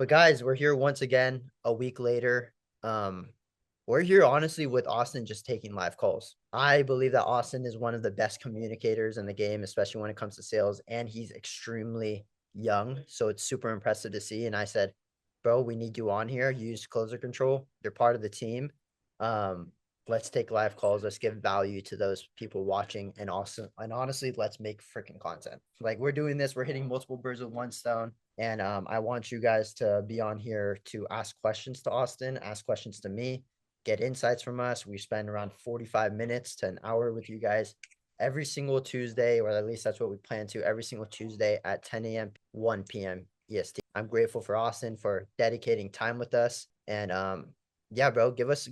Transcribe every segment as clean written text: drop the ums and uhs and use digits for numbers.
But guys, we're here once again a week later. Um, we're here honestly with Austin just taking live calls. I believe that Austin is one of the best communicators in the game, especially when it comes to sales, and he's extremely young. So it's super impressive to see. And I said, bro, we need you on here. Use closer control. You're part of the team. Um, let's take live calls. Let's give value to those people watching, and also, and honestly, let's make freaking content. Like we're doing this, we're hitting multiple birds with one stone. And I want you guys to be on here to ask questions to Austin, ask questions to me, get insights from us. We spend around 45 minutes to an hour with you guys every single Tuesday, or at least that's what we plan to every single Tuesday at 10 a.m., 1 p.m. EST. I'm grateful for Austin for dedicating time with us. And yeah, bro, give us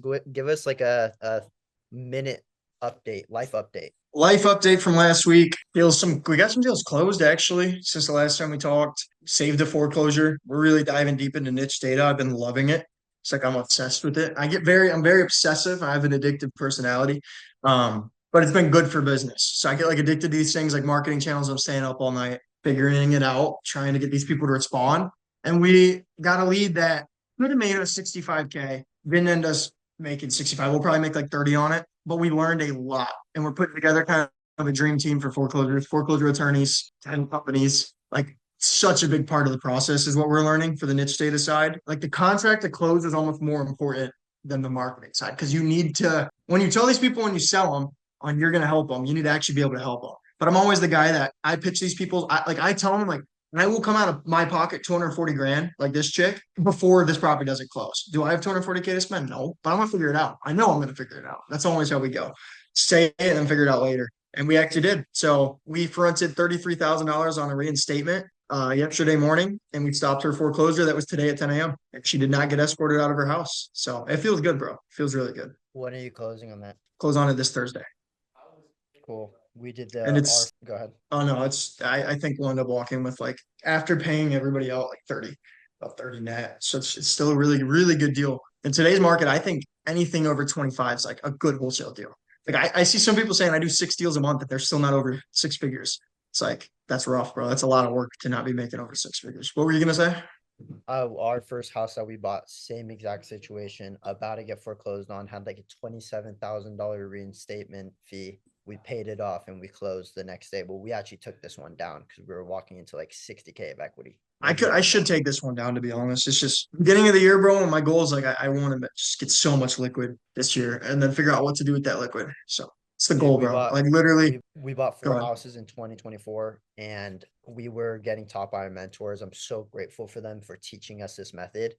like a minute update, life update. Life update from last week. We got some deals closed actually since the last time we talked. Saved the foreclosure. We're really diving deep into niche data. I've been loving it. It's like I'm obsessed with it. I'm very obsessive. I have an addictive personality. But it's been good for business. So I get like addicted to these things like marketing channels. I'm staying up all night, figuring it out, trying to get these people to respond. And we got a lead that could have made us 65K. Didn't end us making 65. We'll probably make like 30 on it, but we learned a lot. And we're putting together kind of a dream team for foreclosure attorneys, 10 companies. Like such a big part of the process is what we're learning for the niche data side. Like the contract to close is almost more important than the marketing side because you need to, when you tell these people when you sell them on you're going to help them, you need to actually be able to help them. But I'm always the guy that I pitch these people. I tell them like, and I will come out of my pocket 240 grand, like this chick, before this property doesn't close. Do I have 240K to spend? No, but I'm gonna figure it out. I know I'm gonna figure it out. That's always how we go. Say it and then figure it out later. And we actually did. So we fronted $33,000 on a reinstatement yesterday morning, and we stopped her foreclosure. That was today at 10 a.m. And she did not get escorted out of her house. So it feels good, bro. It feels really good. When are you closing on that? Close on it this Thursday. Cool. We did And the R. it's Go ahead. Oh no, I think we'll end up walking with like after paying everybody out like 30, about 30 net. So it's still a really, really good deal. In today's market, I think anything over 25 is like a good wholesale deal. Like I see some people saying I do 6 deals a month and they're still not over 6 figures. It's like that's rough, bro. That's a lot of work to not be making over 6 figures. What were you gonna say? Our first house that we bought, same exact situation, about to get foreclosed on, had like a $27,000 reinstatement fee. We paid it off and we closed the next day. But we actually took this one down because we were walking into like 60K of equity. What do you I think should about take this one down to be honest. It's just beginning of the year, bro. And my goal is like I want to just get so much liquid this year and then figure out what to do with that liquid. So it's the it? Dude, goal, we bro. bought Like literally, we bought go four ahead. houses in 2024 and we were getting taught by our mentors. I'm so grateful for them for teaching us this method.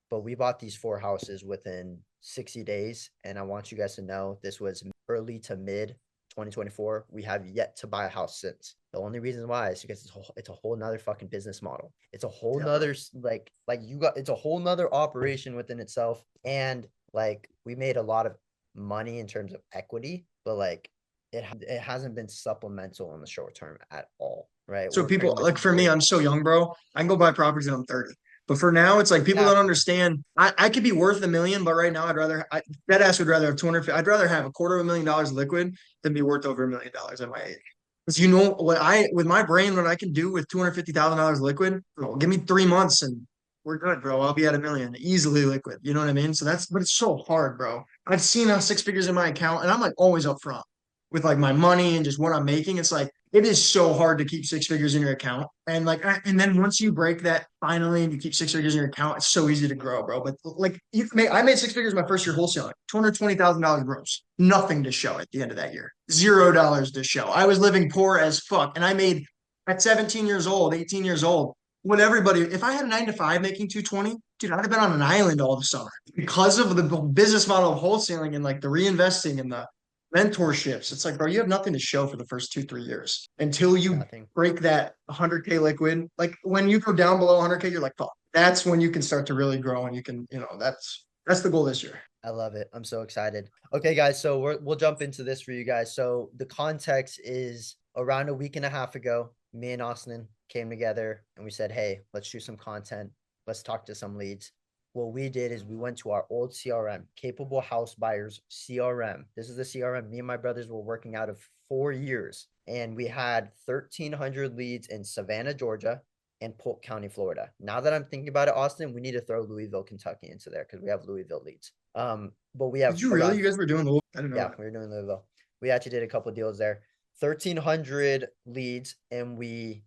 But we bought these four houses within 60 days. And I want you guys to know this was early to mid 2024. We have yet to buy a house since. The only reason why is because it's a whole nother fucking business model. It's a whole Yeah, bro. nother like you got it's a whole nother operation within itself. And like we made a lot of money in terms of equity, but like it hasn't been supplemental in the short term at all. Right. So We're pretty people much like for me, I'm so young, bro. I can go buy properties when I'm 30. But for now, it's like people don't exactly. understand. I could be worth a million, but right now dead ass would rather have 200. I'd rather have a quarter of $1 million liquid than be worth over $1 million at my age. Because you know what with my brain, what I can do with $250,000 liquid, bro, give me 3 months and we're good, bro. I'll be at a million easily liquid. You know what I mean? So but it's so hard, bro. I've seen 6 figures in my account and I'm like always up front with like my money and just what I'm making. It's like it is so hard to keep 6 figures in your account. And like and then once you break that finally and you keep 6 figures in your account, it's so easy to grow, bro. But like I made 6 figures my first year wholesaling, $220,000 gross. Nothing to show at the end of that year. $0 to show. I was living poor as fuck. And I made at 17 years old, 18 years old, when everybody, if I had a 9 to 5 making 220, dude, I'd have been on an island all the summer because of the business model of wholesaling and like the reinvesting and the mentorships. It's like, bro, you have nothing to show for the first 2, 3 years until you Nothing. break that 100K liquid. Like when you go down below 100K, you're like, fuck. That's when you can start to really grow, and you can, that's the goal this year. I love it. I'm so excited. Okay, guys. So we'll jump into this for you guys. So the context is around a week and a half ago, me and Austin came together and we said, hey, let's do some content. Let's talk to some leads. What we did is we went to our old CRM, Capable House Buyers CRM. This is the CRM me and my brothers were working out of 4 years. And we had 1,300 leads in Savannah, Georgia. and Polk County, Florida. Now that I'm thinking about it, Austin, we need to throw Louisville, Kentucky into there because we have Louisville leads. But we Did have you really? around, You guys were doing the I didn't know yeah, that. we were doing Louisville. We actually did a couple deals there. 1,300 leads, and they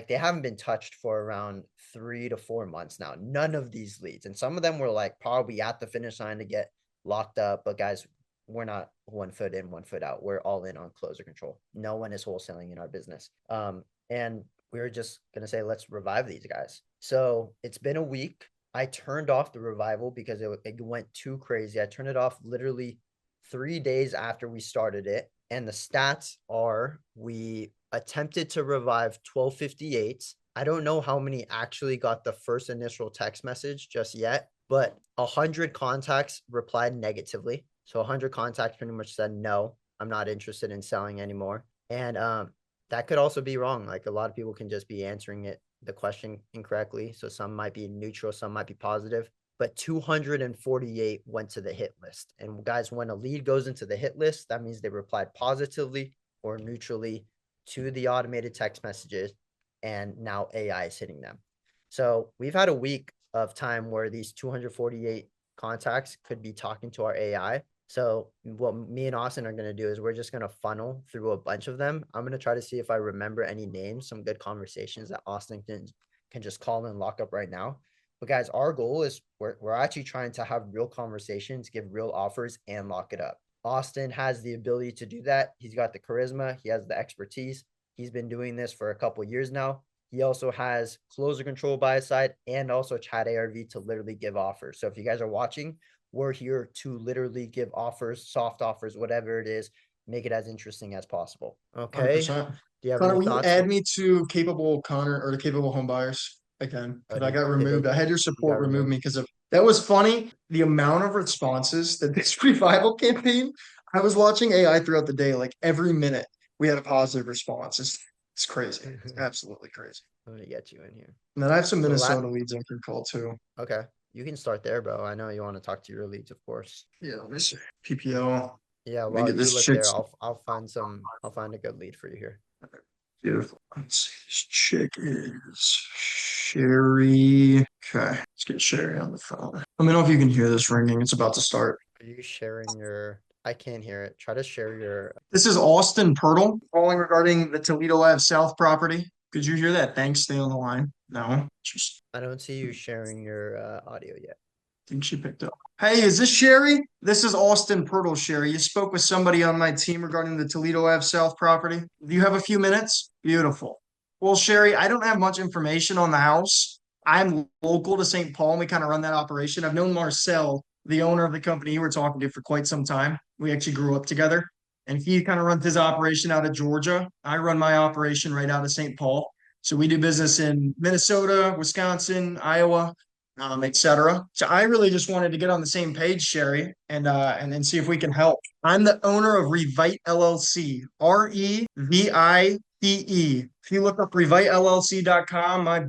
haven't been touched for around 3 to 4 months now. None of these leads, and some of them were like probably at the finish line to get locked up. But guys, we're not 1 foot in, 1 foot out. We're all in on closer control. No one is wholesaling in our business. And we were just gonna say, let's revive these guys. So it's been a week. I turned off the revival because it went too crazy. I turned it off literally 3 days after we started it. And the stats are we attempted to revive 1258. I don't know how many actually got the first initial text message just yet, but 100 contacts replied negatively. So 100 contacts pretty much said, no, I'm not interested in selling anymore. And that could also be wrong. Like a lot of people can just be answering the question incorrectly. So some might be neutral, some might be positive, but 248 went to the hit list. And guys, when a lead goes into the hit list, that means they replied positively or neutrally to the automated text messages. And now AI is hitting them. So we've had a week of time where these 248 contacts could be talking to our AI. So what me and Austin are going to do is we're just going to funnel through a bunch of them. I'm going to try to see if I remember any names, some good conversations that Austin can just call and lock up right now. But guys, our goal is we're actually trying to have real conversations, give real offers, and lock it up. Austin has the ability to do that. He's got the charisma. He has the expertise. He's been doing this for a couple of years now. He also has closer control by his side and also chat ARV to literally give offers. So if you guys are watching, we're here to literally give offers, soft offers, whatever it is, make it as interesting as possible. Okay. 100%. Do you have Connor, any will you thoughts? add me to capable Connor or to capable home buyers again? Oh, Because I got did removed. it? I had your You got support remove removed? me because of that was funny. The amount of responses that this revival campaign, I was watching AI throughout the day, like every minute we had a positive response. It's crazy. It's I'm absolutely crazy. gonna get you in here. And then I have some So Minnesota leads I can call too. okay, you can start there, bro. I know you want to talk to your leads, of course. Yeah, let me see. PPL. Yeah, Let me while get you this look there, chick's I'll find a good lead for you here. beautiful. Let's see. This chick is Sherry. Okay, let's get Sherry on the phone. Let me know if you can hear this ringing. It's about to start. Are you sharing your? I can't hear it. Try to share your. This is Austin Pirtle calling regarding the Toledo Ave South property. Could you hear that? Thanks. Stay on the line. No, just I don't see you sharing your audio yet. think she picked up. Hey, is this Sherry? This is Austin Pirtle, Sherry. You spoke with somebody on my team regarding the Toledo Ave South property. Do you have a few minutes? Beautiful. Well, Sherry, I don't have much information on the house. I'm local to St. Paul, and we kind of run that operation. I've known Marcel, the owner of the company you were talking to, for quite some time. We actually grew up together, and he kind of runs his operation out of Georgia. I run my operation right out of St. Paul. So we do business in Minnesota, Wisconsin, Iowa, et cetera. So I really just wanted to get on the same page, Sherry, and see if we can help. I'm the owner of Revite LLC, Revite. If you look up revitellc.com, my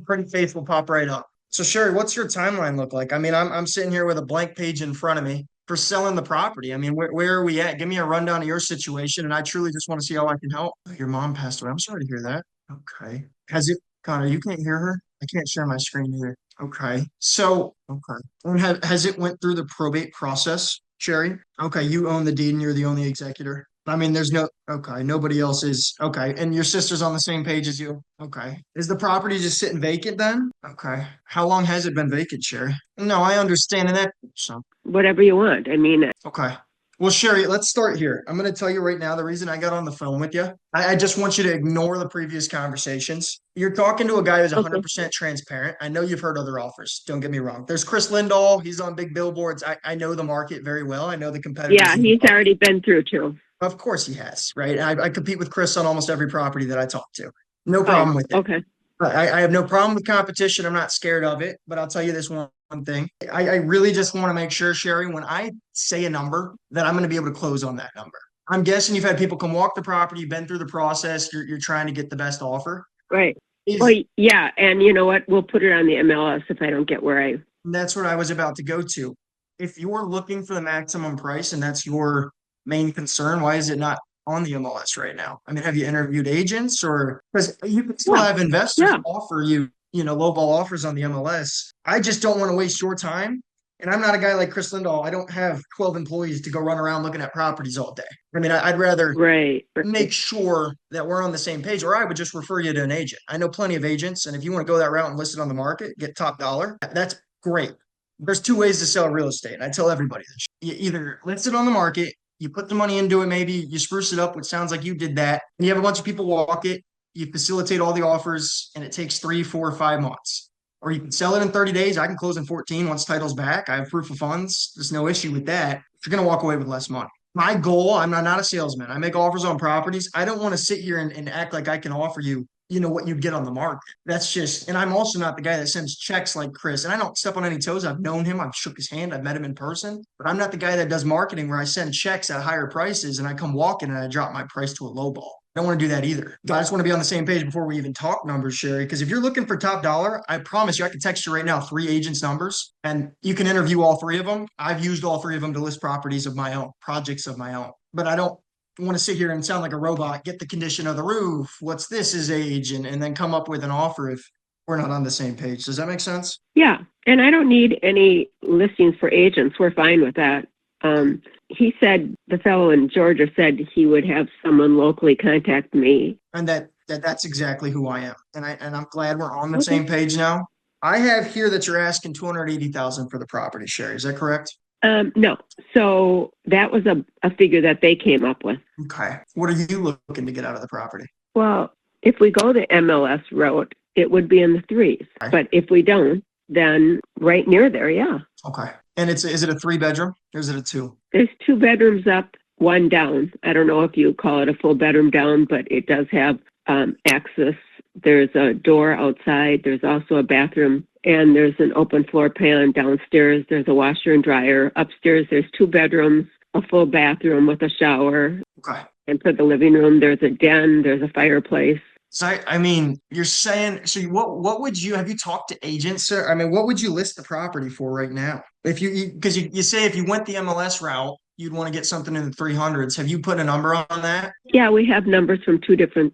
pretty face will pop right up. So Sherry, what's your timeline look like? I mean, I'm sitting here with a blank page in front of me for selling the property. I mean, where are we at? Give me a rundown of your situation, and I truly just want to see how I can help. Your mom passed away. I'm sorry to hear that. Okay. Has it, Connor, you can't hear her? I can't share my screen either. Okay. So, okay. And has it went through the probate process, Sherry? Okay. You own the deed and you're the only executor. I mean, there's no, okay. Nobody else is, okay. And your sister's on the same page as you. Okay. Is the property just sitting vacant then? Okay. How long has it been vacant, Sherry? No, I understand that. So, Whatever you want. I mean, okay. Well, Sherry, let's start here. I'm going to tell you right now the reason I got on the phone with you. I just want you to ignore the previous conversations. You're talking to a guy who's okay. 100% transparent. I know you've heard other offers. Don't get me wrong. There's Chris Lindahl. He's on big billboards. I know the market very well. I know the competitors Yeah, in the he's market. already been through too. Of course he has, right? I compete with Chris on almost every property that I talk to. No Oh, problem with it. okay. I have no problem with competition. I'm not scared of it, but I'll tell you this one thing. I really just want to make sure, Sherry, when I say a number, that I'm going to be able to close on that number. I'm guessing you've had people come walk the property, you've been through the process, you're trying to get the best offer. Right. Is Well, yeah, and you know what? We'll put it on the MLS if I don't get where I. That's what I was about to go to. If you're looking for the maximum price and that's your main concern, why is it not on the MLS right now? I mean, have you interviewed agents, or because you could still Yeah. have investors Yeah. offer you, lowball offers on the MLS. I just don't want to waste your time. And I'm not a guy like Chris Lindahl. I don't have 12 employees to go run around looking at properties all day. I mean, I'd rather Right. make sure that we're on the same page, or I would just refer you to an agent. I know plenty of agents, and if you want to go that route and list it on the market, get top dollar, that's great. There's two ways to sell real estate, and I tell everybody this. You either list it on the market, you put the money into it, maybe you spruce it up, which sounds like you did that, and you have a bunch of people walk it, you facilitate all the offers, and it takes 3, 4, 5 months. Or you can sell it in 30 days. I can close in 14 once title's back. I have proof of funds. There's no issue with that. You're going to walk away with less money. My goal, I'm not a salesman. I make offers on properties. I don't want to sit here and act like I can offer you, what you'd get on the market. That's just, and I'm also not the guy that sends checks like Chris. And I don't step on any toes. I've known him. I've shook his hand. I've met him in person. But I'm not the guy that does marketing where I send checks at higher prices and I come walking and I drop my price to a low ball. I don't want to do that either. I just want to be on the same page before we even talk numbers, Sherry. Because if you're looking for top dollar, I promise you, I can text you right now 3 agents' numbers, and you can interview all 3 of them. I've used all 3 of them to list properties of my own, projects of my own. But I don't want to sit here and sound like a robot, get the condition of the roof, what's this his age, and then come up with an offer if we're not on the same page. Does that make sense? Yeah. And I don't need any listings for agents. We're fine with that. He said, the fellow in Georgia said he would have someone locally contact me. And that's exactly who I am. And I'm glad we're on the same page now. I have here that you're asking $280,000 for the property, Sherry. Is that correct? No. So that was a figure that they came up with. Okay. What are you looking to get out of the property? Well, if we go the MLS route, it would be in the 3s. Okay. But if we don't, then right near there, yeah. Okay. And is it a 3-bedroom or is it a 2? There's 2 bedrooms up, 1 down. I don't know if you call it a full bedroom down, but it does have access. There's a door outside. There's also a bathroom, and there's an open floor pan downstairs. There's a washer and dryer. Upstairs, there's 2 bedrooms, a full bathroom with a shower. Okay. And for the living room, there's a den. There's a fireplace. So I mean, you're saying, so what would you, have you talked to agents, sir? I mean, what would you list the property for right now? If because you say if you went the MLS route, you'd want to get something in the 300s. Have you put a number on that? Yeah, we have numbers from 3 different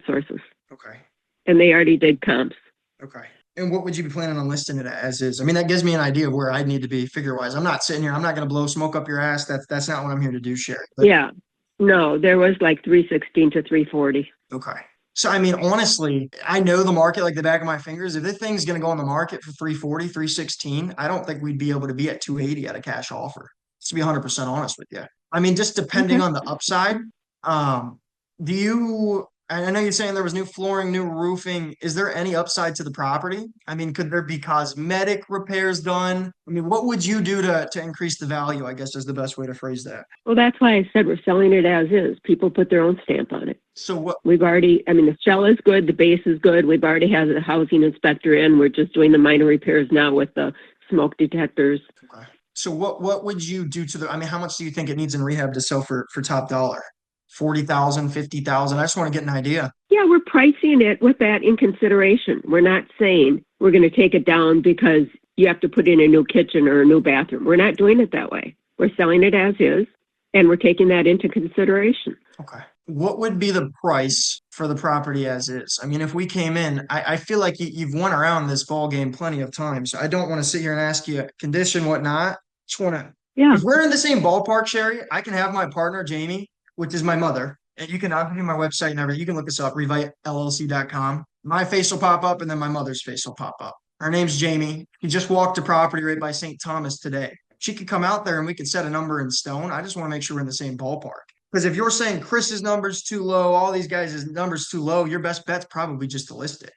sources. Okay. And they already did comps. Okay. And what would you be planning on listing it as is? I mean, that gives me an idea of where I'd need to be figure-wise. I'm not sitting here. I'm not going to blow smoke up your ass. That's not what I'm here to do, Sherry. But, yeah. No, there was like 316 to 340. Okay. So, I mean, honestly, I know the market like the back of my fingers. If this thing's going to go on the market for 340, 316, I don't think we'd be able to be at 280 at a cash offer, to be 100% honest with you. I mean, just depending on the upside. Do you, I know you're saying there was new flooring, new roofing. Is there any upside to the property? I mean, could there be cosmetic repairs done? I mean, what would you do to increase the value, I guess is the best way to phrase that. Well, that's why I said we're selling it as is. People put their own stamp on it. So what? We've already, I mean, the shell is good. The base is good. We've already had the housing inspector in. We're just doing the minor repairs now with the smoke detectors. Okay. So what would you do to the, I mean, how much do you think it needs in rehab to sell for top dollar? 40,000, 50,000. I just want to get an idea. Yeah, we're pricing it with that in consideration. We're not saying we're going to take it down because you have to put in a new kitchen or a new bathroom. We're not doing it that way. We're selling it as is, and we're taking that into consideration. Okay. What would be the price for the property as is? I mean, if we came in, I feel like you've won around this ball game plenty of times. So I don't want to sit here and ask you condition, whatnot. Just want to, yeah. If we're in the same ballpark, Sherry, I can have my partner, Jamie, which is my mother. And I'll give you my website and everything. You can look us up, revitellc.com. My face will pop up and then my mother's face will pop up. Her name's Jamie. He just walked a property right by St. Thomas today. She could come out there and we could set a number in stone. I just want to make sure we're in the same ballpark. Because if you're saying Chris's number's too low, all these guys' numbers too low, your best bet's probably just to list it.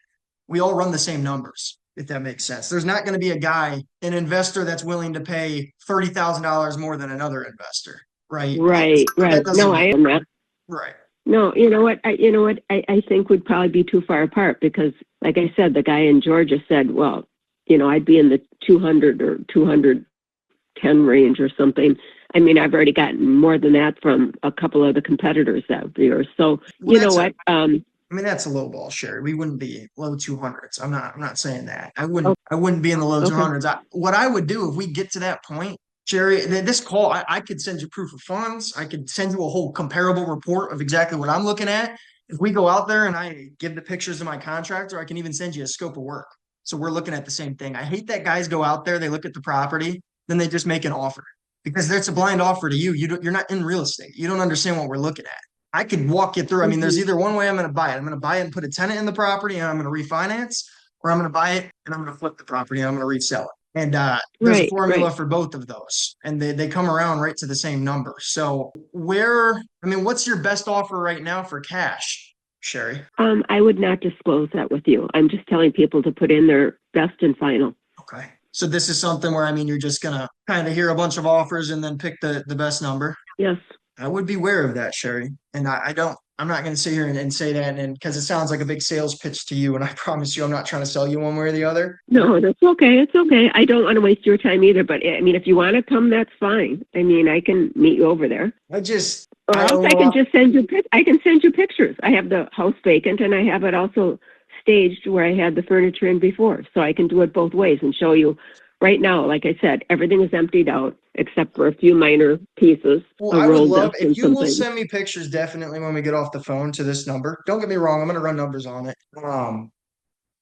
We all run the same numbers, if that makes sense. There's not going to be a guy, an investor that's willing to pay $30,000 more than another investor. Right. Right. No, I am not. Right. No, you know what? I think would probably be too far apart because, like I said, the guy in Georgia said, well, I'd be in the 200 or 210 range or something. I mean, I've already gotten more than that from a couple of the competitors out there. So, well, you know what? I mean, that's a low ball, Sherry. We wouldn't be low 200s. I'm not saying that. I wouldn't be in the low 200s. What I would do if we get to that point, Sherry, this call, I could send you proof of funds. I could send you a whole comparable report of exactly what I'm looking at. If we go out there and I give the pictures of my contractor, I can even send you a scope of work. So we're looking at the same thing. I hate that guys go out there, they look at the property, then they just make an offer because that's a blind offer to you. You're not in real estate. You don't understand what we're looking at. I could walk you through. I mean, there's either one way I'm going to buy it. I'm going to buy it and put a tenant in the property and I'm going to refinance, or I'm going to buy it and I'm going to flip the property and I'm going to resell it. And there's a formula for both of those, and they come around right to the same number. So what's your best offer right now for cash, Sherry? I would not disclose that with you. I'm just telling people to put in their best and final. Okay. So this is something where, you're just going to kind of hear a bunch of offers and then pick the best number? Yes. I would be aware of that, Sherry. And I'm not going to sit here and say that, and because it sounds like a big sales pitch to you. And I promise you, I'm not trying to sell you one way or the other. No, that's okay. It's okay. I don't want to waste your time either. But if you want to come, that's fine. I can meet you over there. I can just send you. I can send you pictures. I have the house vacant, and I have it also staged where I had the furniture in before, so I can do it both ways and show you. Right now, like I said, everything is emptied out except for a few minor pieces. Well, I would love if you will send me pictures definitely when we get off the phone to this number. Don't get me wrong, I'm going to run numbers on it.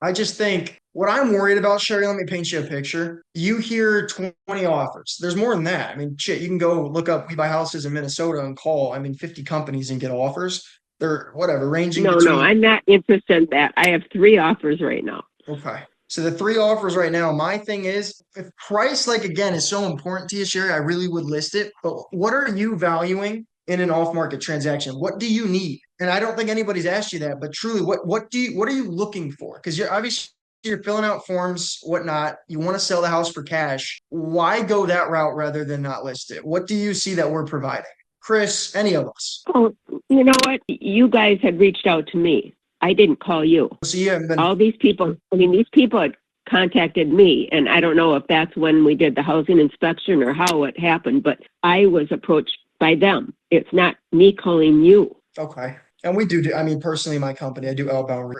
I just think what I'm worried about, Sherry, let me paint you a picture. You hear 20 offers. There's more than that. You can go look up We Buy Houses in Minnesota and call, 50 companies and get offers. They're ranging between. No, I'm not interested in that. I have 3 offers right now. Okay. So the 3 offers right now, my thing is, if price, again, is so important to you, Sherry, I really would list it. But what are you valuing in an off-market transaction? What do you need? And I don't think anybody's asked you that, but truly, what are you looking for? Because you're filling out forms, whatnot. You want to sell the house for cash. Why go that route rather than not list it? What do you see that we're providing? Chris, any of us? Oh, you know what? You guys had reached out to me. I didn't call you. So you haven't been. All these people, these people had contacted me, and I don't know if that's when we did the housing inspection or how it happened, but I was approached by them. It's not me calling you. Okay. And we do, personally, my company, I do outbound.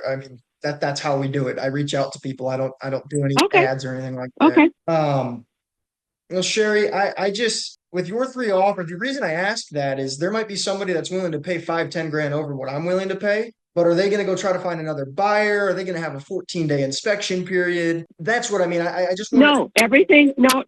That's how we do it. I reach out to people. I don't do any ads or anything like that. Okay. Sherry, I just, with your 3 offers, the reason I ask that is there might be somebody that's willing to pay 5-10 grand over what I'm willing to pay. But are they going to go try to find another buyer? Are they going to have a 14-day inspection period? That's what I mean. I just want everything on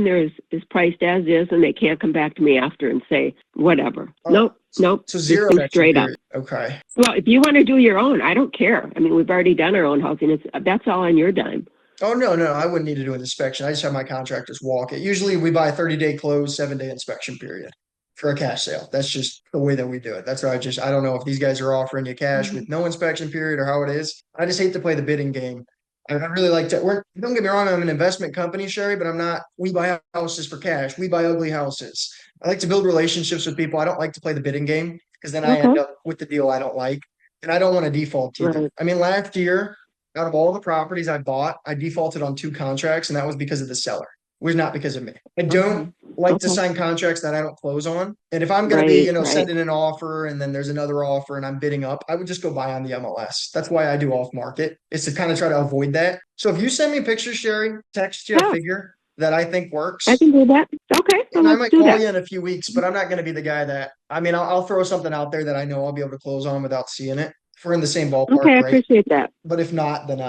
there is priced as is, and they can't come back to me after and say whatever. Nope. So 0 straight up. Okay. Well, if you want to do your own, I don't care. We've already done our own housing. That's all on your dime. Oh, no, I wouldn't need to do an inspection. I just have my contractors walk it. Usually we buy a 30-day close, 7-day inspection period for a cash sale. That's just the way that we do it. That's why I don't know if these guys are offering you cash with no inspection period or how it is. I just hate to play the bidding game. I really like to don't get me wrong, I'm an investment company, Sherry, but I'm not, we buy houses for cash. We buy ugly houses. I like to build relationships with people. I don't like to play the bidding game because then I end up with the deal I don't like. And I don't want to default either. Right. Last year, out of all the properties I bought, I defaulted on 2 contracts, and that was because of the seller. It was not because of me. I don't like to sign contracts that I don't close on. And if I'm going to be, sending an offer and then there's another offer and I'm bidding up, I would just go buy on the MLS. That's why I do off market, is to kind of try to avoid that. So if you send me pictures, Sherry, text you a figure that I think works. I can do that. Okay. And I might call you in a few weeks, but I'm not going to be the guy that, I'll throw something out there that I know I'll be able to close on without seeing it. If we're in the same ballpark. Okay, I appreciate that. But if not, then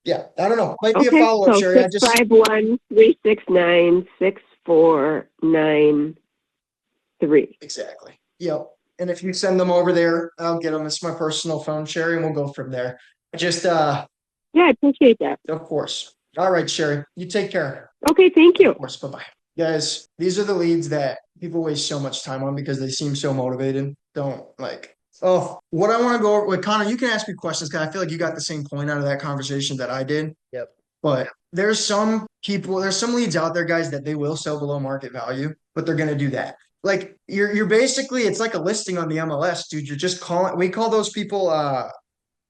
yeah, I don't know. Might be a follow-up, so Sherry. 651-369-6493. Exactly. Yep. And if you send them over there, I'll get them. It's my personal phone, Sherry, and we'll go from there. Yeah, I appreciate that. Of course. All right, Sherry. You take care. Okay, thank you. Of course. Bye-bye. Guys, these are the leads that people waste so much time on because they seem so motivated. What I want to go over with Connor, you can ask me questions because I feel like you got the same point out of that conversation that I did. Yep. But there's some leads out there, guys, that they will sell below market value, but they're going to do that. You're basically, it's like a listing on the MLS, dude. You're just we call those people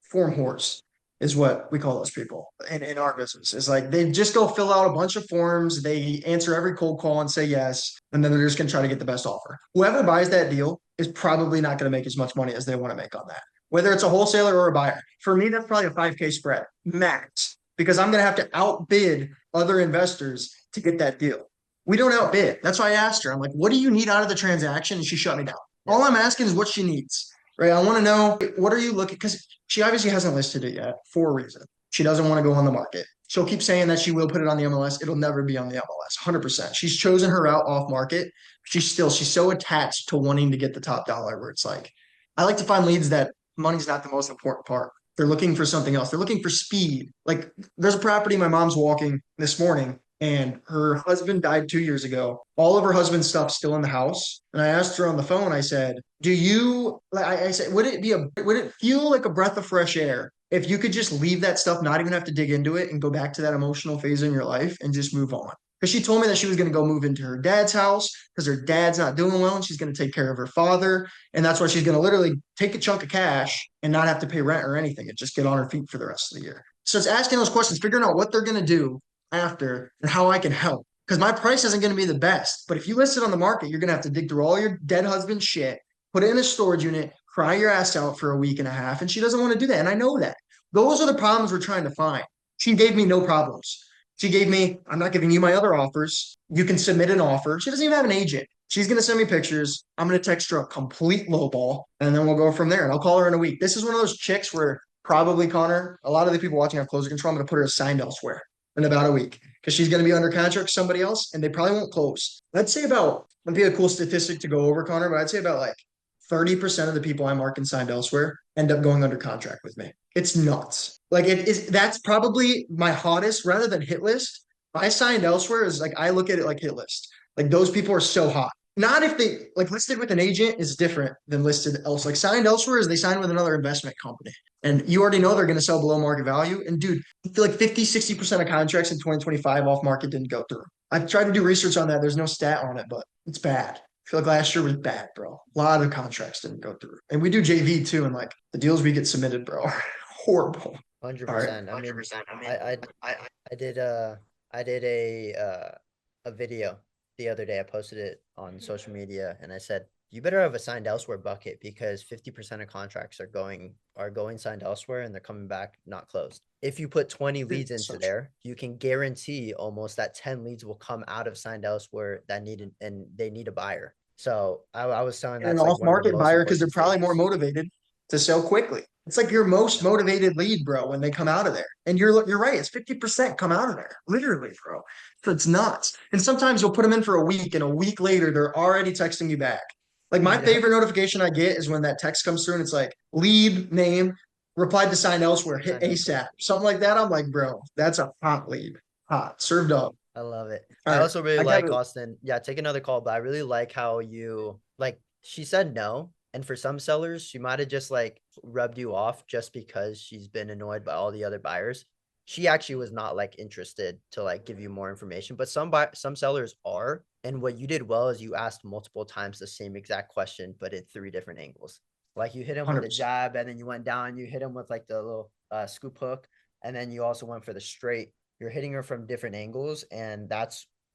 form whores is what we call those people in our business. It's like they just go fill out a bunch of forms. They answer every cold call and say yes. And then they're just going to try to get the best offer. Whoever buys that deal is probably not going to make as much money as they want to make on that, whether it's a wholesaler or a buyer. For me, that's probably a 5K spread max, because I'm going to have to outbid other investors to get that deal. We don't outbid. That's why I asked her. I'm like, what do you need out of the transaction? And she shut me down. Yeah. All I'm asking is what she needs, right? I want to know, what are you looking, because she obviously hasn't listed it yet for a reason. She doesn't want to go on the market. She'll keep saying that she will put it on the MLS. It'll never be on the MLS, 100%. She's chosen her route off market. She's so attached to wanting to get the top dollar where it's like, I like to find leads that money's not the most important part. They're looking for something else. They're looking for speed. Like there's a property my mom's walking this morning and her husband died 2 years ago. All of her husband's stuff's still in the house. And I asked her on the phone, I said, do you, like, I said, would it feel like a breath of fresh air if you could just leave that stuff, not even have to dig into it and go back to that emotional phase in your life and just move on? Because she told me that she was going to go move into her dad's house because her dad's not doing well and she's going to take care of her father. And that's why she's going to literally take a chunk of cash and not have to pay rent or anything and just get on her feet for the rest of the year. So it's asking those questions, figuring out what they're going to do after and how I can help. Because my price isn't going to be the best. But if you list it on the market, you're going to have to dig through all your dead husband's shit, put it in a storage unit, cry your ass out for a week and a half. And she doesn't want to do that. And I know that. Those are the problems we're trying to find. She gave me no problems. She gave me, I'm not giving you my other offers. You can submit an offer. She doesn't even have an agent. She's going to send me pictures. I'm going to text her a complete lowball, and then we'll go from there. And I'll call her in a week. This is one of those chicks where probably, Connor, a lot of the people watching have closing control. I'm going to put her assigned elsewhere in about a week because she's going to be under contract with somebody else, and they probably won't close. I'd say about, that'd be a cool statistic to go over, Connor, but I'd say about like 30% of the people I mark and signed elsewhere end up going under contract with me. It's nuts. Like it is, that's probably my hottest rather than hit list. I signed elsewhere is like, I look at it like hit list. Like those people are so hot. Not if they like listed with an agent is different than listed else. Like signed elsewhere is they sign with another investment company. And you already know they're going to sell below market value. And dude, I feel like 50-60% of contracts in 2025 off market didn't go through. I've tried to do research on that. There's no stat on it, but it's bad. I feel like last year was bad, bro. A lot of contracts didn't go through. And we do JV too. And like the deals we get submitted, bro, are horrible. 100%. I mean, I did a video the other day. I posted it on social media and I said, you better have a signed elsewhere bucket because 50% of contracts are going signed elsewhere and they're coming back not closed. If you put 20 leads into there, you can guarantee almost that 10 leads will come out of signed elsewhere that they need a buyer. So I was telling that an off market buyer because they're probably more motivated to sell quickly. It's like your most motivated lead, bro, when they come out of there. And you're right, it's 50% come out of there, literally, bro. So it's nuts. And sometimes you'll put them in for a week, and a week later, they're already texting you back. Like my favorite notification I get is when that text comes through and it's like lead name, replied to sign elsewhere, hit ASAP, something like that. I'm like, bro, that's a hot lead, hot, served up. I love it. I also really like Austin. Yeah, take another call, but I really like how you like. She said no. And for some sellers, she might have just like rubbed you off just because she's been annoyed by all the other buyers. She actually was not like interested to like give you more information, but some sellers are. And what you did well is you asked multiple times the same exact question, but at 3 different angles. Like you hit him 100%. With the jab, and then you went down. You hit him with like the little scoop hook, and then you also went for the straight. You're hitting her from different angles, and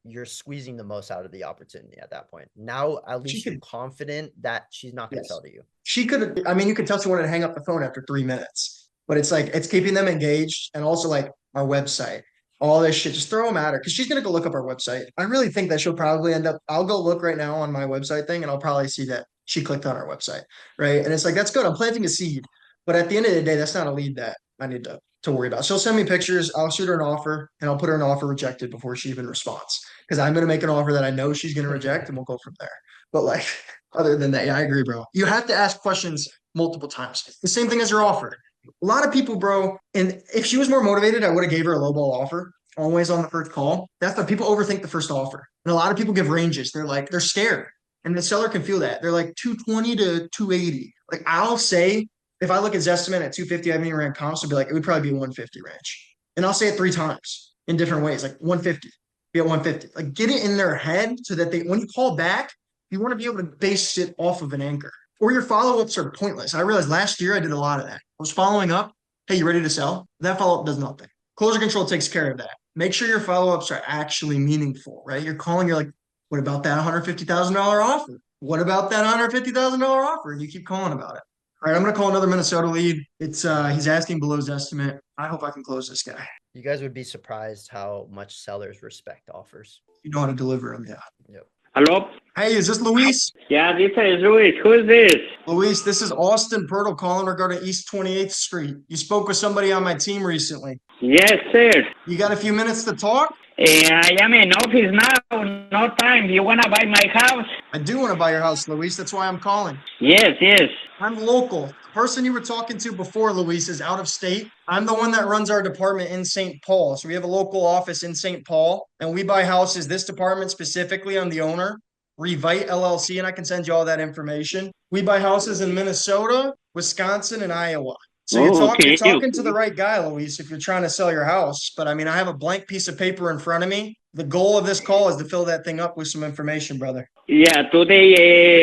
you're squeezing the most out of the opportunity at that point. Now, at least you're confident that she's not going to sell to you. She could, I mean, you could tell she wanted to hang up the phone after 3 minutes, but it's like, it's keeping them engaged. And also like our website, all this shit, just throw them at her. Cause she's going to go look up our website. I really think that she'll probably end up, I'll go look right now on my website thing and I'll probably see that she clicked on our website. Right. And it's like, that's good. I'm planting a seed, but at the end of the day, that's not a lead that I need to worry about. She'll send me pictures. I'll shoot her an offer and I'll put her an offer rejected before she even responds. Because I'm going to make an offer that I know she's going to reject and we'll go from there. But like, other than that, yeah, I agree, bro. You have to ask questions multiple times. The same thing as your offer. A lot of people, bro, and if she was more motivated, I would have gave her a lowball offer always on the first call. That's why people overthink the first offer. And a lot of people give ranges. They're scared. And the seller can feel that. They're like 220 to 280. Like I'll say, if I look at Zestimate at 250, I haven't even ran comps, I'd be like, it would probably be 150 range. And I'll say it 3 times in different ways, like 150, be at 150. Like get it in their head so that when you call back, you want to be able to base it off of an anchor. Or your follow-ups are pointless. I realized last year I did a lot of that. I was following up. Hey, you ready to sell? That follow-up does nothing. Closure control takes care of that. Make sure your follow-ups are actually meaningful, right? You're calling, you're like, what about that $150,000 offer? What about that $150,000 offer? And you keep calling about it. All right, I'm going to call another Minnesota lead. It's he's asking below his estimate. I hope I can close this guy. You guys would be surprised how much sellers respect offers. You know how to deliver them, yeah. Yep. Hello? Hey, is this Luis? Yeah, this is Luis. Who is this? Luis, this is Austin Pirtle calling regarding East 28th Street. You spoke with somebody on my team recently. Yes, sir. You got a few minutes to talk? I am in office now. No time. You want to buy my house? I do want to buy your house, Luis. That's why I'm calling. Yes, yes. I'm local. The person you were talking to before, Luis, is out of state. I'm the one that runs our department in St. Paul. So we have a local office in St. Paul, and we buy houses. This department specifically, I'm the owner, Revite LLC, and I can send you all that information. We buy houses in Minnesota, Wisconsin, and Iowa. So you're talking to the right guy, Luis, if you're trying to sell your house. But I mean, I have a blank piece of paper in front of me. The goal of this call is to fill that thing up with some information, brother. Yeah, today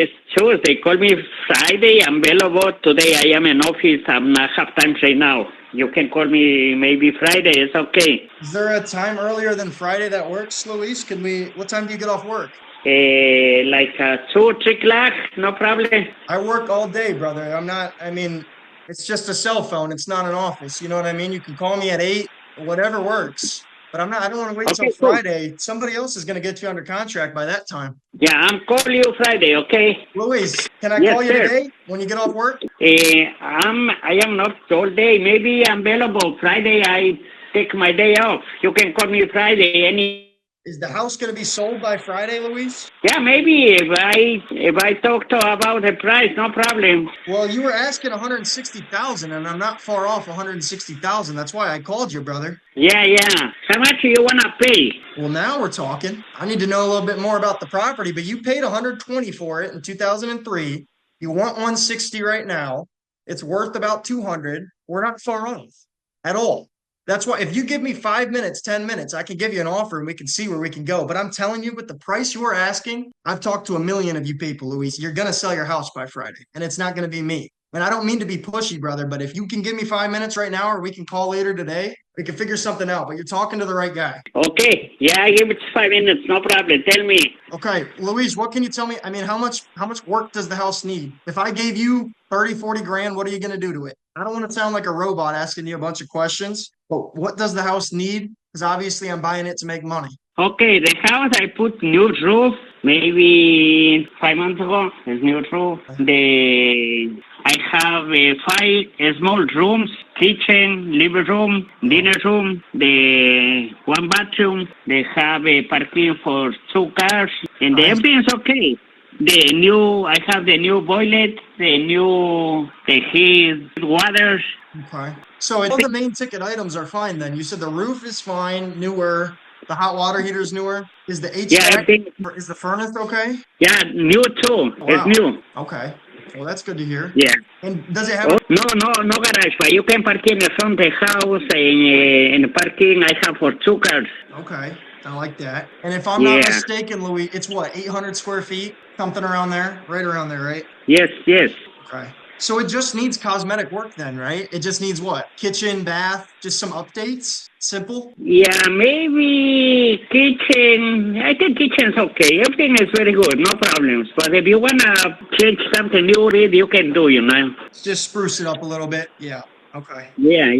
is Tuesday. Call me Friday. I'm available. Today I am in office. I'm not have time right now. You can call me maybe Friday. It's okay. Is there a time earlier than Friday that works, Luis? What time do you get off work? Like 2 or 3 o'clock. No problem. I work all day, brother. It's just a cell phone. It's not an office. You know what I mean? You can call me at 8, whatever works. But I don't want to wait till Friday. Somebody else is going to get you under contract by that time. Yeah, I'm calling you Friday, okay? Luis, can I call you today when you get off work? I am not all day. Maybe I'm available Friday. I take my day off. You can call me Friday. Is the house going to be sold by Friday, Luis? Yeah, maybe if I talk about the price, no problem. Well, you were asking $160,000, and I'm not far off $160,000. That's why I called you, brother. Yeah. How much do you wanna pay? Well, now we're talking. I need to know a little bit more about the property, but you paid $120 for it in 2003. You want $160 right now. It's worth about $200. We're not far off at all. That's why if you give me 5 minutes, 10 minutes, I can give you an offer and we can see where we can go. But I'm telling you, with the price you are asking, I've talked to 1 million of you people, Luis. You're going to sell your house by Friday, and it's not going to be me. And I don't mean to be pushy, brother, but if you can give me 5 minutes right now, or we can call later today, we can figure something out. But you're talking to the right guy. Okay. Yeah, I give it 5 minutes. No problem. Tell me. Okay. Luis, what can you tell me? I mean, how much work does the house need? If I gave you 30, 40 grand, what are you going to do to it? I don't want to sound like a robot asking you a bunch of questions, but what does the house need? Because obviously I'm buying it to make money. Okay, the house I put new roof maybe 5 months ago. It's new roof. I have 5 small rooms, kitchen, living room, dinner room, the 1 bathroom. They have a parking for 2 cars, and everything's okay. I have the new boiler, the heat, waters. Okay. So all the main ticket items are fine then. You said the roof is fine, newer. The hot water heater is newer. Is the HVAC, is the furnace okay? Yeah, new too. Wow. It's new. Okay. Well, that's good to hear. Yeah. And does it have? No garage, but you can park in the front of the house and in the parking I have for 2 cars. Okay. I like that. And if I'm not mistaken, Louis, it's what, 800 square feet? Something around there? Right around there, right? Yes. Okay. So it just needs cosmetic work then, right? It just needs what? Kitchen, bath, just some updates? Simple? Yeah, maybe kitchen. I think kitchen's okay. Everything is very good, no problems. But if you want to change something new, you can do, Just spruce it up a little bit. Yeah. Okay. Yeah.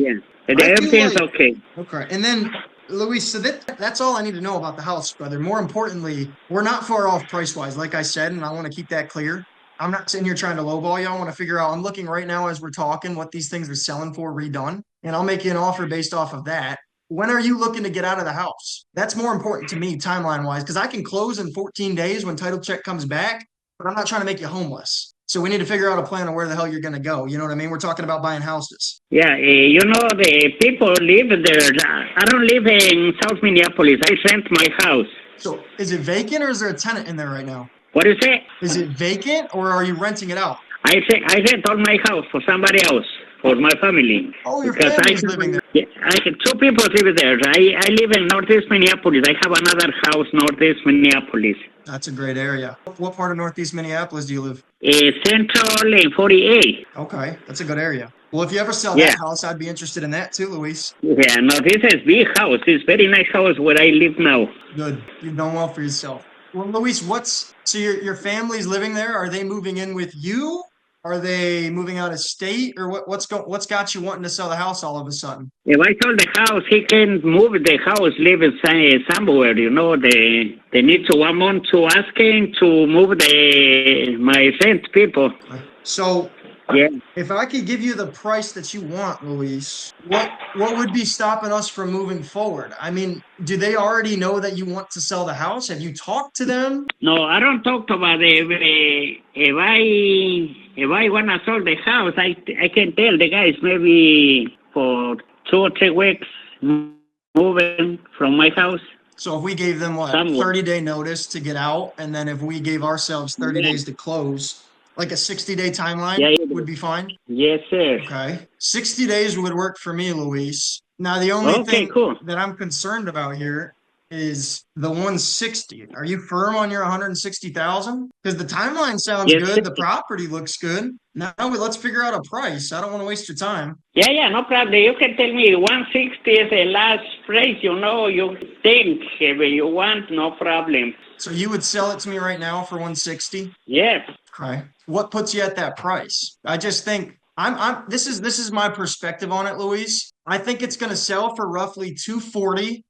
Everything's okay. Okay. And then, Luis, so that's all I need to know about the house, brother. More importantly, we're not far off price-wise, like I said, and I want to keep that clear. I'm not sitting here trying to lowball you. I want to figure out, I'm looking right now as we're talking what these things are selling for redone, and I'll make you an offer based off of that. When are you looking to get out of the house? That's more important to me timeline-wise, because I can close in 14 days when title check comes back, but I'm not trying to make you homeless. So we need to figure out a plan of where the hell you're going to go. You know what I mean? We're talking about buying houses. Yeah, the people live there. I don't live in South Minneapolis. I rent my house. So is it vacant or is there a tenant in there right now? What is it? Is it vacant or are you renting it out? I rent all my house for somebody else, for my family. Oh, your family's living there. Yeah, I have 2 people live there. I live in Northeast Minneapolis. I have another house Northeast Minneapolis. That's a great area. What part of Northeast Minneapolis do you live? Central and 48. Okay, that's a good area. Well, if you ever sell that house, I'd be interested in that too, Luis. Yeah, no, this is big house. It's very nice house where I live now. Good. You've done well for yourself. Well, Luis, so your family's living there? Are they moving in with you? Are they moving out of state, or what's got you wanting to sell the house all of a sudden? If I sell the house, he can move the house, live somewhere. They need to 1 month to ask him to move my rent people. So Yeah. if I could give you the price that you want, Luis, what would be stopping us from moving forward? I mean, do they already know that you want to sell the house? Have you talked to them? No, I don't talk about it. If I wanna sell the house, I can tell the guys maybe for 2 or 3 weeks moving from my house. So if we gave them what, 30-day notice to get out, and then if we gave ourselves 30 days to close, like a 60-day timeline would be fine? Yes, sir. Okay. 60 days would work for me, Luis. Now, the only thing that I'm concerned about here is the 160. Are you firm on your 160,000? Because the timeline sounds good. Sir. The property looks good. Now let's figure out a price. I don't want to waste your time. Yeah, no problem. You can tell me 160 is the last price, you think if you want, no problem. So you would sell it to me right now for 160? Yes. Okay. What puts you at that price? I just think this is my perspective on it, Luis. I think it's going to sell for roughly 240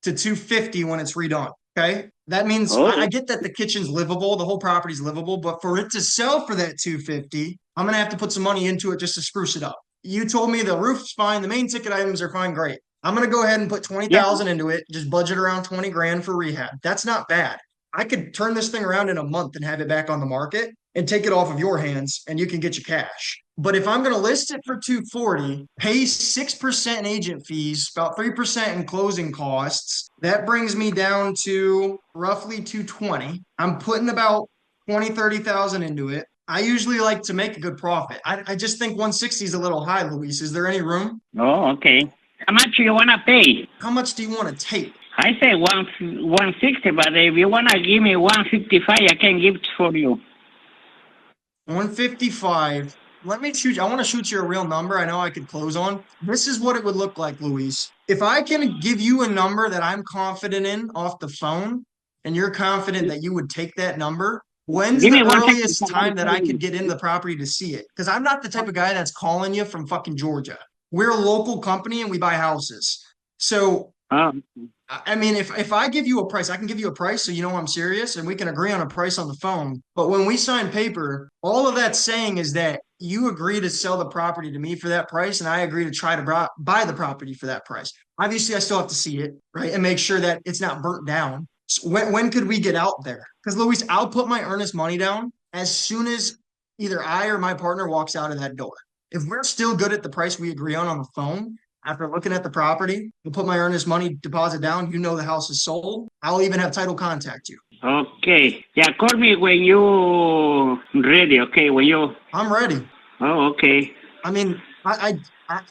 to 250 when it's redone. Okay. That means I get that the kitchen's livable, the whole property's livable, but for it to sell for that 250, I'm going to have to put some money into it just to spruce it up. You told me the roof's fine, the main ticket items are fine, great. I'm going to go ahead and put 20,000 into it, just budget around 20 grand for rehab. That's not bad. I could turn this thing around in a month and have it back on the market and take it off of your hands, and you can get your cash. But if I'm going to list it for 240, pay 6% in agent fees, about 3% in closing costs, that brings me down to roughly 220. I'm putting about 30,000 into it. I usually like to make a good profit. I just think 160 is a little high, Luis. Is there any room? Oh, okay. How much you want to pay? How much do you want to take? I say 160, but if you want to give me 155, I can give it for you. 155. Let me shoot. I want to shoot you a real number. I know I could close on. This is what it would look like, Luis. If I can give you a number that I'm confident in off the phone, and you're confident that you would take that number, when's the earliest time that I could get in the property to see it? Because I'm not the type of guy that's calling you from fucking Georgia. We're a local company and we buy houses. So, I mean, if I give you a price, I can give you a price so you know I'm serious and we can agree on a price on the phone. But when we sign paper, all of that's saying is that you agree to sell the property to me for that price, and I agree to try to buy the property for that price. Obviously, I still have to see it, right, and make sure that it's not burnt down. So when could we get out there? Because, Luis, I'll put my earnest money down as soon as either I or my partner walks out of that door. If we're still good at the price we agree on the phone, after looking at the property, and put my earnest money deposit down, you know the house is sold. I'll even have title contact you. Okay. Yeah, call me when you're ready, okay? I'm ready. Oh, okay. I mean,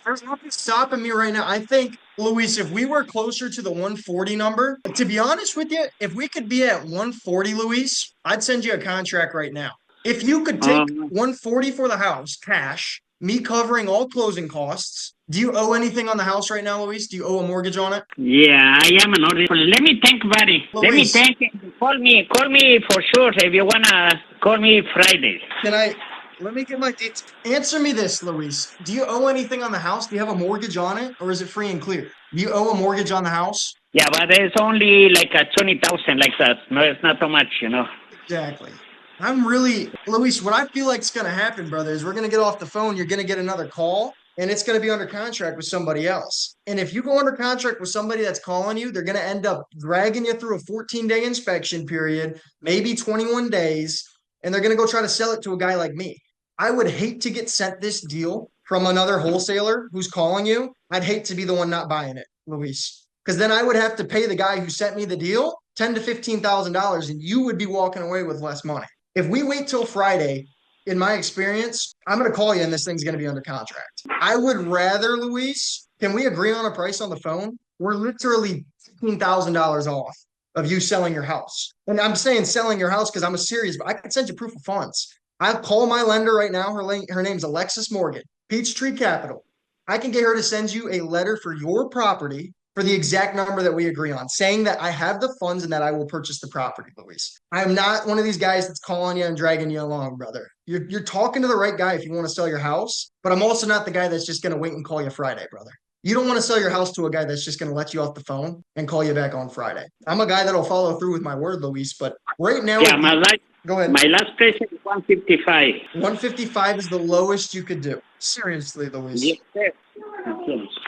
there's nothing stopping me right now. I think, Luis, if we were closer to the 140 number, to be honest with you, if we could be at 140, Luis, I'd send you a contract right now. If you could take 140 for the house, cash, me covering all closing costs. Do you owe anything on the house right now, Luis? Do you owe a mortgage on it? Yeah, I am an order. Let me think, buddy. Luis, let me think. Call me for sure if you wanna call me Friday. Let me get my dates. Answer me this, Luis. Do you owe anything on the house? Do you have a mortgage on it, or is it free and clear? Do you owe a mortgage on the house? Yeah, but it's only like a 20,000 like that. No, it's not so much, Exactly. Luis, what I feel like is going to happen, brother, is we're going to get off the phone. You're going to get another call, and it's going to be under contract with somebody else. And if you go under contract with somebody that's calling you, they're going to end up dragging you through a 14-day inspection period, maybe 21 days, and they're going to go try to sell it to a guy like me. I would hate to get sent this deal from another wholesaler who's calling you. I'd hate to be the one not buying it, Luis, because then I would have to pay the guy who sent me the deal $10,000 to $15,000, and you would be walking away with less money. If we wait till Friday, in my experience, I'm going to call you and this thing's going to be under contract. I would rather, Luis, can we agree on a price on the phone? We're literally $15,000 off of you selling your house. And I'm saying selling your house because I'm serious, but I can send you proof of funds. I'll call my lender right now. Her name's Alexis Morgan, Peachtree Capital. I can get her to send you a letter for your property for the exact number that we agree on, saying that I have the funds and that I will purchase the property, Luis. I'm not one of these guys that's calling you and dragging you along, brother. You're talking to the right guy if you want to sell your house, but I'm also not the guy that's just going to wait and call you Friday, brother. You don't want to sell your house to a guy that's just going to let you off the phone and call you back on Friday. I'm a guy that'll follow through with my word, Luis, but right now, Yeah, go ahead. my last price is 155. 155 is the lowest you could do. Seriously, Luis. Yes, sir.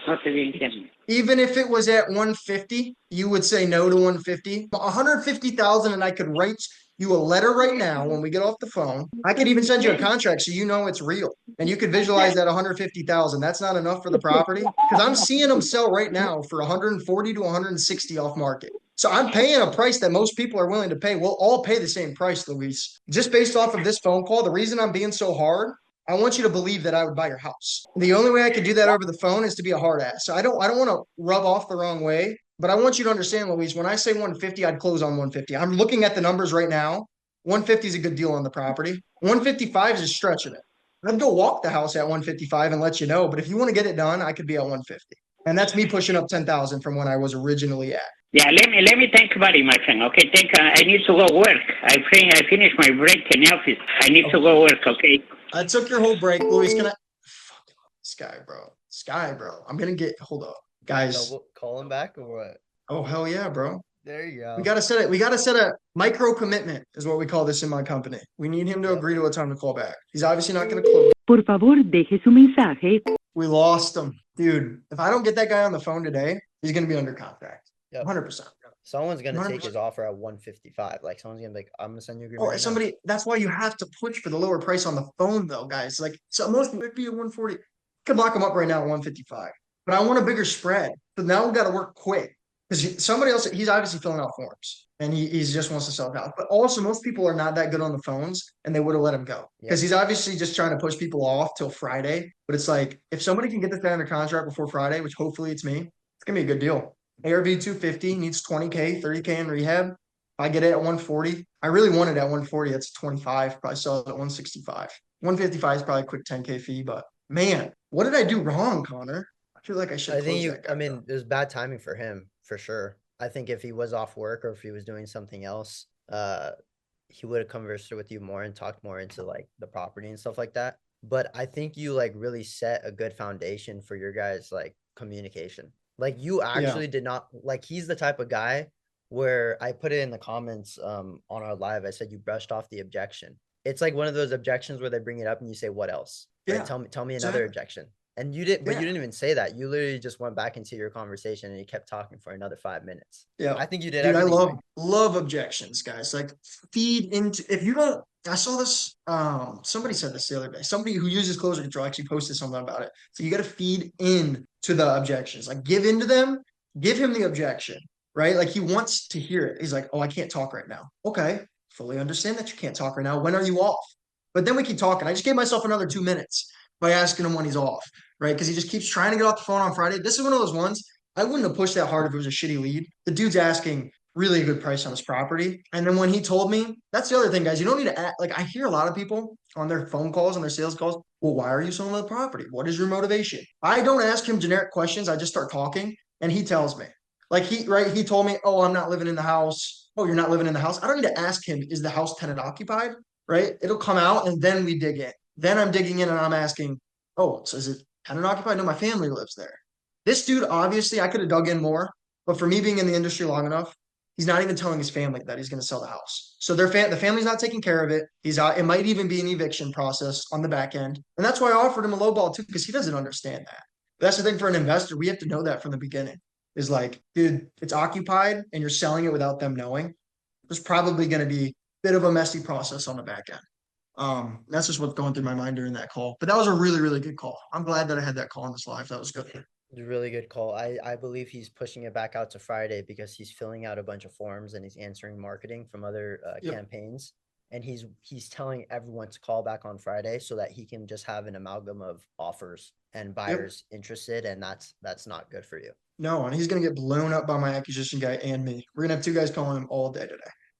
No te bien entiendo. Even if it was at 150, you would say no to 150. 150,000, and I could write you a letter right now when we get off the phone. I could even send you a contract so you know it's real. And you could visualize that 150,000. That's not enough for the property. Because I'm seeing them sell right now for 140 to 160 off market. So I'm paying a price that most people are willing to pay. We'll all pay the same price, Luis. Just based off of this phone call, the reason I'm being so hard, I want you to believe that I would buy your house. The only way I could do that over the phone is to be a hard ass. So I don't want to rub off the wrong way, but I want you to understand, Luis, when I say 150, I'd close on 150. I'm looking at the numbers right now. 150 is a good deal on the property. 155 is just stretching it. I'd go walk the house at 155 and let you know, but if you want to get it done, I could be at 150. And that's me pushing up 10,000 from when I was originally at. Yeah, let me think about it, my friend. Okay, I need to go work. I think I finished my break in the office. I need to go work. Okay. I took your whole break, Luis. Can I? Sky, bro. I'm gonna get. Hold up, guys. Call him back or what? Oh hell yeah, bro. There you go. We gotta set a micro commitment, is what we call this in my company. We need him to agree to a time to call back. He's obviously not gonna close. Por favor, deje su mensaje. We lost him, dude. If I don't get that guy on the phone today, he's gonna be under contract. 100%. Someone's gonna 100%. take his offer at 155. Like someone's gonna be like, I'm gonna send you a Or somebody. That's why you have to push for the lower price on the phone, though, guys. Like, so most would be at 140. Could lock him up right now at 155. But I want a bigger spread. So now we got to work quick because somebody else. He's obviously filling out forms and he just wants to sell it out. But also, most people are not that good on the phones, and they would have let him go because he's obviously just trying to push people off till Friday. But it's like if somebody can get this guy under contract before Friday, which hopefully it's me, it's gonna be a good deal. ARV 250 needs 20K, 30K in rehab. I get it at 140. I really want it at 140. That's 25. Probably sell it at 165. 155 is probably a quick 10K fee, but man, what did I do wrong, Connor? I feel like I should. It was bad timing for him for sure. I think if he was off work or if he was doing something else, he would have conversed with you more and talked more into like the property and stuff like that. But I think you like really set a good foundation for your guys' like communication. Like you actually did not like, he's the type of guy where I put it in the comments on our live. I said, you brushed off the objection. It's like one of those objections where they bring it up and you say, what else? Yeah. Right? Tell me another objection. And you didn't, but you didn't even say that. You literally just went back into your conversation and you kept talking for another 5 minutes. Yeah. I think you did. Dude, I love objections, guys. Like feed into, if you don't, I saw this, somebody said this the other day. Somebody who uses closer control actually posted something about it. So you got to feed in to the objections, like give into them, give him the objection, right? Like he wants to hear it. He's like, oh, I can't talk right now. Okay. Fully understand that you can't talk right now. When are you off? But then we keep talking. I just gave myself another 2 minutes by asking him when he's off, right? Because he just keeps trying to get off the phone on Friday. This is one of those ones, I wouldn't have pushed that hard if it was a shitty lead. The dude's asking really a good price on his property. And then when he told me, that's the other thing, guys. You don't need to act, like I hear a lot of people on their phone calls, on their sales calls, well, why are you selling the property? What is your motivation? I don't ask him generic questions. I just start talking and he tells me. Like he told me, oh, I'm not living in the house. Oh, you're not living in the house. I don't need to ask him, is the house tenant occupied? Right? It'll come out and then we dig in. Then I'm digging in and I'm asking, oh, so is it tenant occupied? No, my family lives there. This dude, obviously, I could have dug in more, but for me being in the industry long enough, he's not even telling his family that he's going to sell the house. So the family's not taking care of it. It might even be an eviction process on the back end. And that's why I offered him a low ball too, because he doesn't understand that. But that's the thing for an investor. We have to know that from the beginning. Is like, dude, it's occupied and you're selling it without them knowing. There's probably going to be a bit of a messy process on the back end. That's just what's going through my mind during that call. But that was a really, really good call. I'm glad that I had that call on this live. That was good. A really good call. I believe he's pushing it back out to Friday because he's filling out a bunch of forms and he's answering marketing from other campaigns. And he's telling everyone to call back on Friday so that he can just have an amalgam of offers and buyers interested. And that's not good for you. No, and he's going to get blown up by my acquisition guy and me. We're going to have 2 guys calling him all day today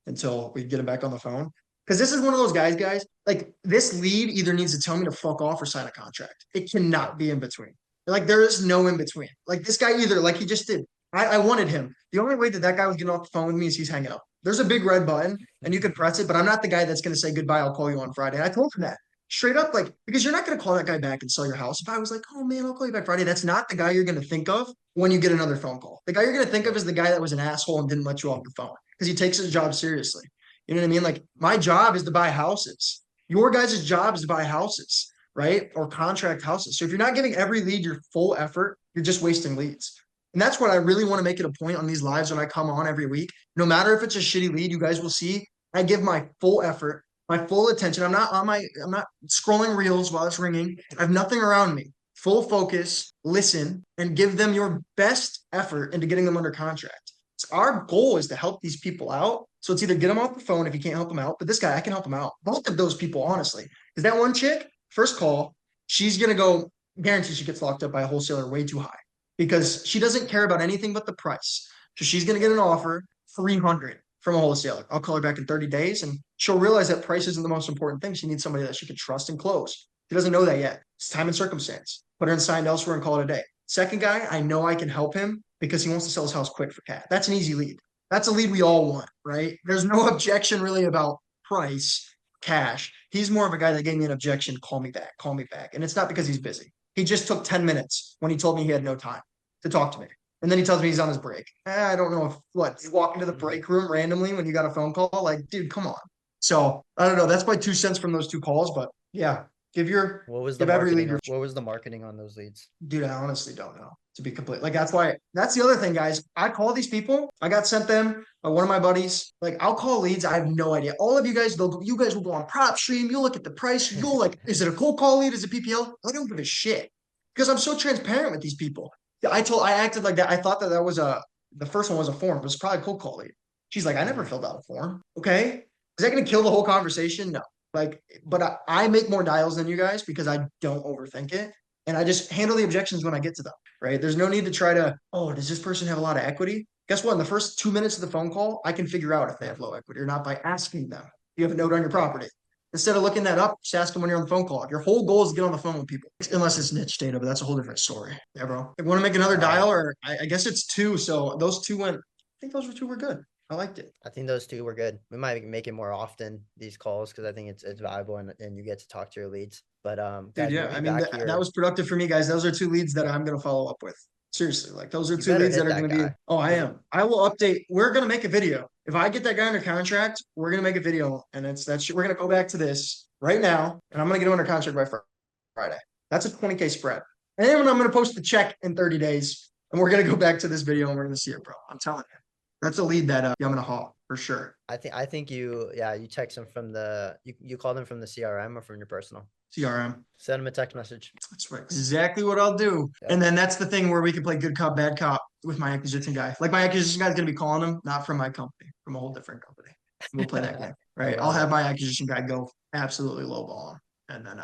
until we get him back on the phone. Because this is one of those guys, like this lead either needs to tell me to fuck off or sign a contract. It cannot be in between. Like there is no in between. Like this guy either, like he just did, I wanted him. The only way that that guy was getting off the phone with me is he's hanging up. There's a big red button and you can press it, but I'm not the guy that's going to say goodbye. I'll call you on Friday. I told him that straight up, like, because you're not going to call that guy back and sell your house. If I was like, oh man, I'll call you back Friday, that's not the guy you're going to think of when you get another phone call. The guy you're going to think of is the guy that was an asshole and didn't let you off the phone because he takes his job seriously. You know what I mean? Like, my job is to buy houses. Your guys' job is to buy houses, right? Or contract houses. So if you're not giving every lead your full effort, you're just wasting leads. And that's what I really want to make it a point on these lives when I come on every week. No matter if it's a shitty lead, you guys will see I give my full effort, my full attention. I'm not scrolling reels while it's ringing. I have nothing around me. Full focus, listen, and give them your best effort into getting them under contract. So our goal is to help these people out. So it's either get them off the phone if you can't help them out, but this guy, I can help them out. Both of those people, honestly. Because that one chick, first call, she's gonna go, guarantee she gets locked up by a wholesaler way too high because she doesn't care about anything but the price. So she's going to get an offer 300 from a wholesaler. I'll call her back in 30 days and she'll realize that price isn't the most important thing. She needs somebody that she can trust and close. She doesn't know that yet. It's time and circumstance. Put her in signed elsewhere and call it a day. Second guy, I know I can help him because he wants to sell his house quick for cash. That's an easy lead. That's a lead we all want, right? There's no objection really about price, cash. He's more of a guy that gave me an objection. Call me back. Call me back. And it's not because he's busy. He just took 10 minutes when he told me he had no time to talk to me. And then he tells me he's on his break. I don't know if you walk into the break room randomly when you got a phone call. Like, dude, come on. So I don't know. That's my 2 cents from those 2 calls. But yeah, give every lead your, what was the marketing on those leads? dude, I honestly don't know, to be complete. Like, that's the other thing, guys. I call these people. I got sent them by one of my buddies. Like, I'll call leads. I have no idea. All of you guys, you guys will go on prop stream. You'll look at the price. You'll like, is it a cold call lead? Is it PPL? I don't give a shit because I'm so transparent with these people. I acted like that. I thought that was the first one was a form. It was probably a cold call lead. She's like, I never filled out a form. Okay. Is that going to kill the whole conversation? No. Like, but I make more dials than you guys because I don't overthink it. And I just handle the objections when I get to them, right? There's no need to try to, oh, does this person have a lot of equity? Guess what? In the first 2 minutes of the phone call, I can figure out if they have low equity or not by asking them. You have a note on your property. Instead of looking that up, just ask them when you're on the phone call. If your whole goal is to get on the phone with people, unless it's niche data, but that's a whole different story. Yeah, bro. If you want to make another dial, or I guess it's 2. So those 2 went, I think those 2 were good. I liked it. I think those 2 were good. We might make it more often, these calls, because I think it's valuable and you get to talk to your leads. But dude, yeah, I mean that was productive for me, guys. Those are 2 leads that I'm gonna follow up with. Seriously, like those are 2 leads that are gonna be. Oh, I am. I will update. We're gonna make a video. If I get that guy under contract, we're gonna make a video, and we're gonna go back to this right now, and I'm gonna get him under contract by Friday. That's a 20K spread. And then I'm gonna post the check in 30 days, and we're gonna go back to this video, and we're gonna see it, bro. I'm telling you. That's a lead that I'm gonna haul for sure. I think you text them from you call them from the CRM or from your personal CRM. Send them a text message. That's right. Exactly what I'll do. Yep. And then that's the thing where we can play good cop, bad cop with my acquisition guy. Like, my acquisition guy is gonna be calling him, not from my company, from a whole different company. We'll play that game. Right. I'll have my acquisition guy go absolutely lowball him. And then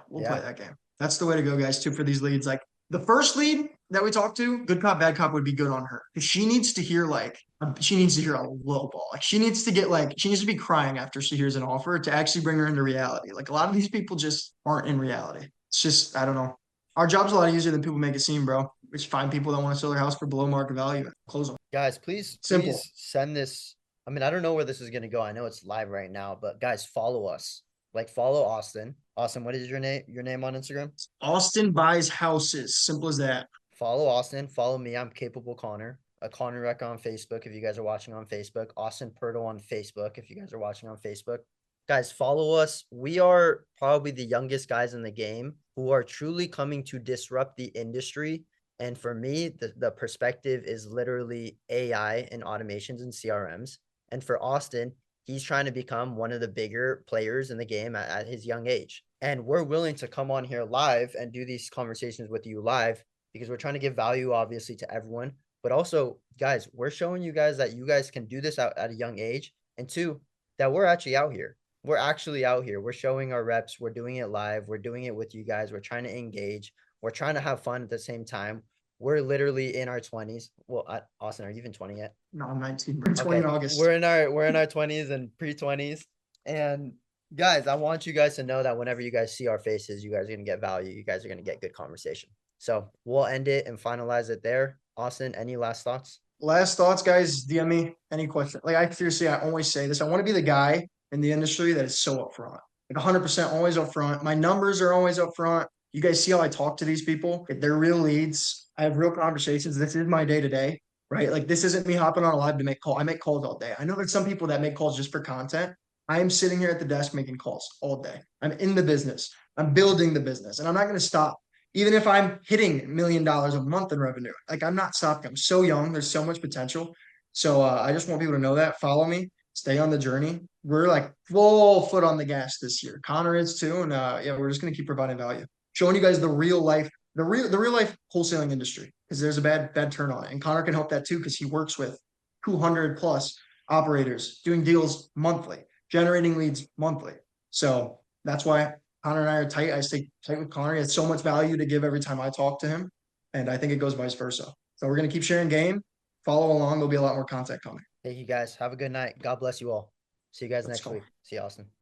we'll play that game. That's the way to go, guys, too, for these leads. Like, the first lead that we talked to, good cop, bad cop would be good on her. Because she needs to hear a low ball. Like, she needs to be crying after she hears an offer to actually bring her into reality. Like, a lot of these people just aren't in reality. It's just, I don't know. Our job's a lot easier than people make it seem, bro. We just find people that want to sell their house for below market value and close them. Guys, please send this. I mean, I don't know where this is going to go. I know it's live right now, but guys, follow us. Like, follow Austin. Austin, what is your name on Instagram? Austin Buys Houses. Simple as that. Follow Austin. Follow me. I'm Capable Connor. Connor Rec on Facebook if you guys are watching on Facebook. Austin Purtle on Facebook if you guys are watching on Facebook. Guys, follow us. We are probably the youngest guys in the game who are truly coming to disrupt the industry. And for me, the perspective is literally AI and automations and CRMs. And for Austin, he's trying to become one of the bigger players in the game at his young age. And we're willing to come on here live and do these conversations with you live because we're trying to give value, obviously, to everyone. But also, guys, we're showing you guys that you guys can do this at a young age. And 2, that we're actually out here. We're actually out here. We're showing our reps. We're doing it live. We're doing it with you guys. We're trying to engage. We're trying to have fun at the same time. We're literally in our 20s. Well, Austin, are you even 20 yet? No, I'm 19. We're 20 in August. We're in our 20s and pre-20s. And guys, I want you guys to know that whenever you guys see our faces, you guys are going to get value. You guys are going to get good conversation. So we'll end it and finalize it there. Austin, any last thoughts? Last thoughts, guys. DM me any question. Like I seriously, I always say this. I want to be the guy in the industry that is so upfront, like 100% always upfront. My numbers are always upfront. You guys see how I talk to these people? If they're real leads, I have real conversations. This is my day to day, right? Like this isn't me hopping on a live to make call. I make calls all day. I know there's some people that make calls just for content. I am sitting here at the desk making calls all day. I'm in the business. I'm building the business, and I'm not going to stop even if I'm hitting $1 million a month in revenue. Like I'm not stopping. I'm so young. There's so much potential. So I just want people to know that. Follow me. Stay on the journey. We're like full foot on the gas this year. Connor is too. And yeah, we're just gonna keep providing value, showing you guys the real life, the real life wholesaling industry. Because there's a bad turn on it. And Connor can help that too, because he works with 200 plus operators doing deals monthly, generating leads monthly. So that's why Connor and I are tight. I stay tight with Connor. He has so much value to give every time I talk to him. And I think it goes vice versa. So we're going to keep sharing game. Follow along. There'll be a lot more content coming. Thank you guys. Have a good night. God bless you all. See you guys Let's next go. week. See you, Austin.